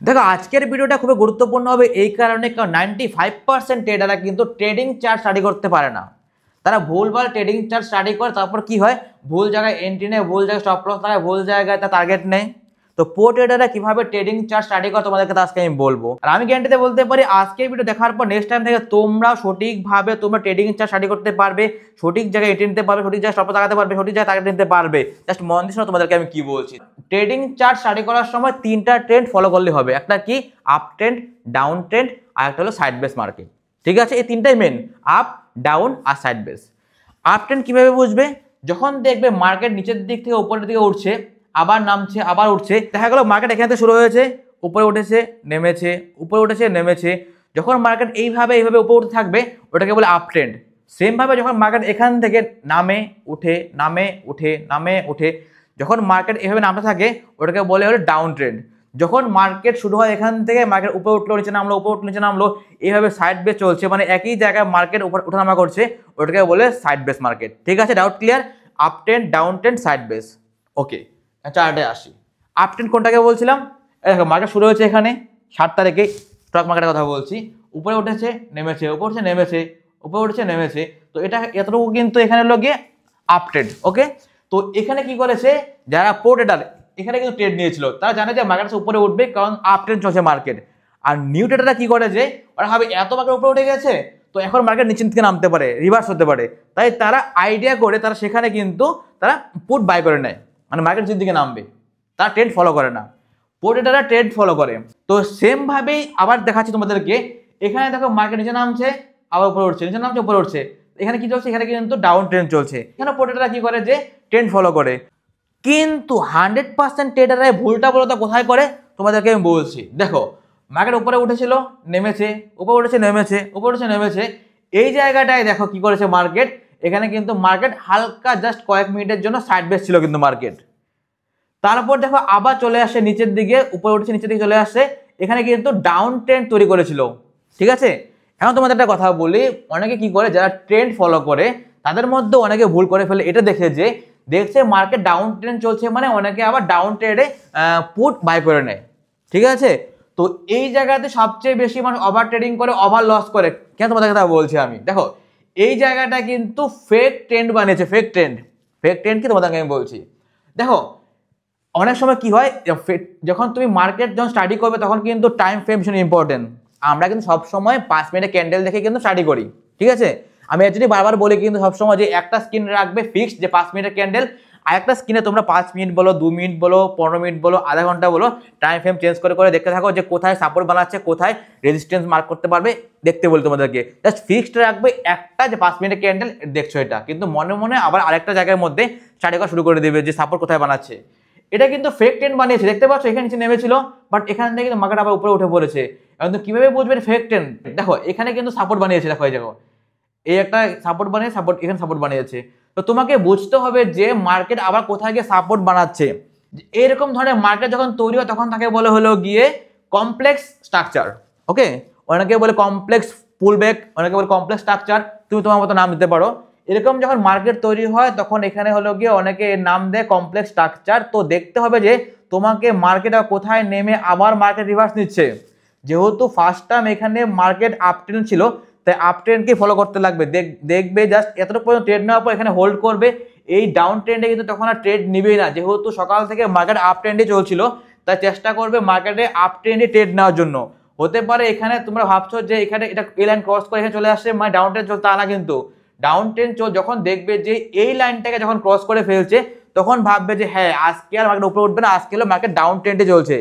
দেখো আজকের ভিডিওটা খুবই গুরুত্বপূর্ণ হবে এই কারণে, কারণ 95% ট্রেডাররা কিন্তু ট্রেডিং চার্ট স্টাডি করতে পারে না। তারা ভুলভাল ট্রেডিং চার্ট স্টাডি করে, তারপর কি হয়, ভুল জায়গায় এন্ট্রি নেয়, ভুল জায়গায় স্টপ লস লাগায়, ভুল জায়গায় তার টার্গেট নেয়। তো প্রো ট্রেডাররা কিভাবে ট্রেডিং চার্ট স্টাডি করে তোমাদেরকে আজকে আমি বলবো। আর আমি গ্যারান্টিতে বলতে পারি আজকের ভিডিও দেখার পর নেক্সট টাইম থেকে তোমরা সঠিকভাবে তোমরা ট্রেডিং চার্ট স্টাডি করতে পারবে, সঠিক জায়গায় এন্ট্রি নিতে পারবে, সঠিক জায়গায় স্টপ লস লাগাতে পারবে, সঠিক জায়গায় টার্গেট নিতে পারবে। জাস্ট মন দিয়ে শোনো তোমাদেরকে আমি কি বলছি। ট্রেডিং চার্ট স্টাডি করার সময় তিনটা ট্রেন্ড ফলো করলে হবে। একটা কি, আপ ট্রেন্ড, ডাউন ট্রেন্ড, আর একটা হলো সাইড বেস মার্কেট। ঠিক আছে, এই তিনটাই মেন, আপ, ডাউন আর সাইড বেস। আপ ট্রেন্ড কিভাবে বুঝবে? যখন দেখবে মার্কেট নিচের দিক থেকে উপরের দিকে উঠছে, আবার নামছে, আবার উঠছে, দেখা গেল মার্কেট এখান থেকে শুরু হয়েছে, উপরে উঠেছে, নেমেছে, উপরে উঠেছে, নেমেছে। যখন মার্কেট এইভাবে উপরে উঠতে থাকবে ওটাকে বলে আপ ট্রেন্ড। সেমভাবে যখন মার্কেট এখান থেকে নামে উঠে, নামে উঠে, নামে উঠে, যখন মার্কেট এভাবে নামতে থাকে ওটাকে বলে হলো ডাউন ট্রেন্ড। যখন মার্কেট শুরু হয় এখান থেকে, মার্কেট উপরে উঠলো, নিচে নামলো, উপরে উঠলো, নিচে নামলো, এইভাবে সাইড বেস চলছে, মানে একই জায়গায় মার্কেট উপর ওঠানামা করছে, ওটাকে বলে সাইড বেস মার্কেট। ঠিক আছে, doubt clear? Up trend, down trend, side base. Okay, চার্টে আসি। আপ ট্রেন্ড কোনটাকে বলছিলাম? দেখো মার্কেট শুরু হয়েছে এখানে 7 তারিখে, স্টক মার্কেটের কথা বলছি। উপরে উঠেছে, নেমেছে, উপরে উঠেছে, নেমেছে, উপরে উঠেছে, নেমেছে। তো এটা এতটুকু কিন্তু এখানে লোকে আপ ট্রেন্ড। ওকে, তো এখানে কি করেছে, যারা প্রো ট্রেডার এখানে কিন্তু ট্রেড নিয়েছিল, তারা জানে যে মার্কেট উপরে উঠবে, কারণ আপ ট্রেন্ড চলছে মার্কেট। আর নিউ ট্রেডাররা কি করে, যে ওরা ভাবে এত মার্কেট উপরে উঠে গেছে, তো এখন মার্কেট নিচের দিকে নামতে পারে, রিভার্স হতে পারে, তাই তারা আইডিয়া করে তারা সেখানে কিন্তু তারা পুট বাই করে নেয়, মানে মার্কেট নিচের দিকে নামবে, তারা ট্রেন্ড ফলো করে না। প্রো ট্রেডাররা ট্রেন্ড ফলো করে। তো সেম ভাবেই আবার দেখাচ্ছি তোমাদেরকে, এখানে দেখো মার্কেট নিচে নামছে, আবার উপরে উঠছে, নিচে নামছে, উপরে উঠছে, এখানে কি চলছে, এখানে কিন্তু ডাউন ট্রেন্ড চলছে। এখানে প্রো ট্রেডাররা কি করে, যে ট্রেন্ড ফলো করে। কিন্তু 100% ট্রেডাররা ভুলটা বলো তা কোথায় করে, তোমাদেরকে আমি বলছি। দেখো মার্কেট উপরে উঠেছিল, নেমেছে, উপরে উঠেছে, নেমেছে, উপরে উঠেছে, নেমেছে, এই জায়গাটায় দেখো কি করেছে মার্কেট, এখানে কিন্তু মার্কেট হালকা জাস্ট কয়েক মিনিটের জন্য সাইড বেস ছিল কিন্তু মার্কেট। তারপর দেখো আবার চলে আসে নিচের দিকে, উপরে উঠেছে, নিচের দিকে চলে আসছে, এখানে কিন্তু ডাউন ট্রেন্ড তৈরি করেছিল। ঠিক আছে, এখন তোমাদের একটা কথা বলি, অনেকে কি করে, যারা ট্রেন্ড ফলো করে তাদের মধ্যে অনেকে ভুল করে ফেলে, এটা দেখে যে দেখছে মার্কেট ডাউন ট্রেন্ড চলছে, মানে অনেকে আবার ডাউন ট্রেডে পুট বাই করে নেয়। ঠিক আছে, তো এই জায়গাতে সবচেয়ে বেশি মানুষ ওভার ট্রেডিং করে, ওভার লস করে। কেন তোমাদের কথা বলছি আমি? দেখো এই জায়গাটা কিন্তু ফেক ট্রেন্ড বানিয়েছে, ফেক ট্রেন্ড। ফেক ট্রেন্ড কি তোমাদেরকে আমি বলছি। দেখো অনেক সময় কি হয়, যখন তুমি মার্কেট যখন স্টাডি করবে তখন কিন্তু টাইম ফ্রেম ভীষণ ইম্পর্টেন্ট। আমরা কিন্তু সবসময় 5 মিনিটের ক্যান্ডেল দেখে কিন্তু স্টাডি করি। ঠিক আছে, আমি এর জন্য বারবার বলি কিন্তু সবসময় যে একটা স্ক্রিন রাখবে ফিক্সড, যে 5 মিনিটের ক্যান্ডেল, আর একটা স্ক্রিনে তোমরা 5 মিনিট বলো, 2 মিনিট বলো, 15 মিনিট বলো, আধা ঘন্টা বলো, টাইম ফ্রেম চেঞ্জ করে করে দেখতে থাকো যে কোথায় সাপোর্ট বানাচ্ছে, কোথায় রেজিস্ট্যান্স মার্ক করতে পারবে, দেখতে বলি তোমাদেরকে। জাস্ট ফিক্সড রাখবে একটা, যে 5 মিনিটের ক্যান্ডেল দেখছো এটা, কিন্তু মনে মনে আবার আরেকটা জায়গার মধ্যে স্টাডি করা শুরু করে দেবে যে সাপোর্ট কোথায় বানাচ্ছে। এটা কিন্তু ফেক ট্রেন্ড বানিয়েছে, দেখতে পাচ্ছ এখানে নিচে নেমেছিল, বাট এখান থেকে কিন্তু মার্কেট আবার উপরে উঠে পড়েছে। এখন তো কিভাবে বুঝবেন ফেক ট্রেন্ড? দেখো এখানে কিন্তু সাপোর্ট বানিয়েছে, দেখো এই দেখো, এই একটা সাপোর্ট বানিয়ে, সাপোর্ট এখানে সাপোর্ট বানিয়েছে। তো তোমাকে বুঝতে হবে যে মার্কেট আবার কোথায় গিয়ে সাপোর্ট বানাচ্ছে। এরকম ধরনের মার্কেট যখন তৈরি হয় তখন তাকে বলে হলো গিয়ে কমপ্লেক্স স্ট্রাকচার। ওকে, অনেকে বলে কমপ্লেক্স পুলব্যাক, অনেকে বলে কমপ্লেক্স স্ট্রাকচার, তুমি তোমার মতো নাম দিতে পারো। এরকম যখন মার্কেট তৈরি হয় তখন এখানে হলো গিয়ে অনেকে এর নাম দেয় কমপ্লেক্স স্ট্রাকচার। তো দেখতে হবে যে তোমাকে মার্কেট কোথায় নেমে আবার মার্কেট রিভার্স নিচ্ছে। যেহেতু ফার্স্ট টাইম এখানে মার্কেট আপ ট্রেন্ড ছিল, তাই আপ ট্রেন্ডকে ফলো করতে লাগবে। দেখবে জাস্ট এতটুকু পর্যন্ত ট্রেড নেওয়ার পর এখানে হোল্ড করবে। এই ডাউন ট্রেন্ডে কিন্তু তখন আর ট্রেড নিবেই না, যেহেতু সকাল থেকে মার্কেট আপ ট্রেন্ডে চলছিল, তাই চেষ্টা করবে মার্কেটে আপ ট্রেন্ডে ট্রেড নেওয়ার জন্য। হতে পারে এখানে তোমরা ভাবছো যে এখানে এটা এই লাইন ক্রস করে এখানে চলে আসছে, মানে ডাউন ট্রেন্ড চলছে, তা না। কিন্তু ডাউন ট্রেন্ড যখন দেখবে যে এই লাইনটাকে যখন ক্রস করে ফেলছে, তখন ভাববে যে হ্যাঁ আজকে আর মার্কেট উপরে উঠবে না, আজকে হলো মার্কেট ডাউন ট্রেন্ডে চলছে।